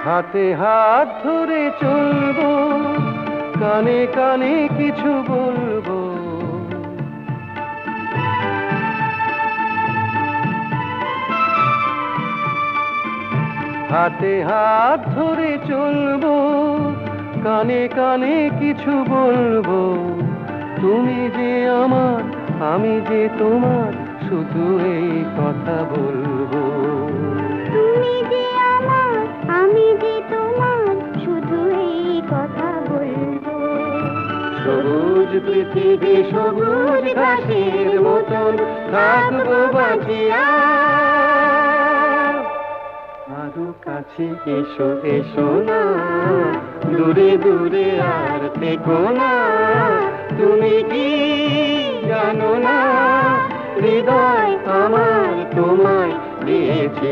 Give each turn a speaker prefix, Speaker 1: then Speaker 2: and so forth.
Speaker 1: হাতে হাত ধরে চলবো, কানে কানে কিছু বলবো। হাতে হাত ধরে চলবো, কানে কানে কিছু বলবো। তুমি যে আমার, আমি যে তোমার, শুধু এই কথা বলবো।
Speaker 2: তুমি যে আমার, আমি যে তোমার, শুধু এই কথা বলবো।
Speaker 1: সবুজ পৃথিবী সবুজ ঘাসের মতন থাকবো বাঁচিয়া। আরো কাছে এসো এসো না, দূরে দূরে আর থেকো না। তুমি কি জানো না, হৃদয় আমার তোমায় দিয়েছে।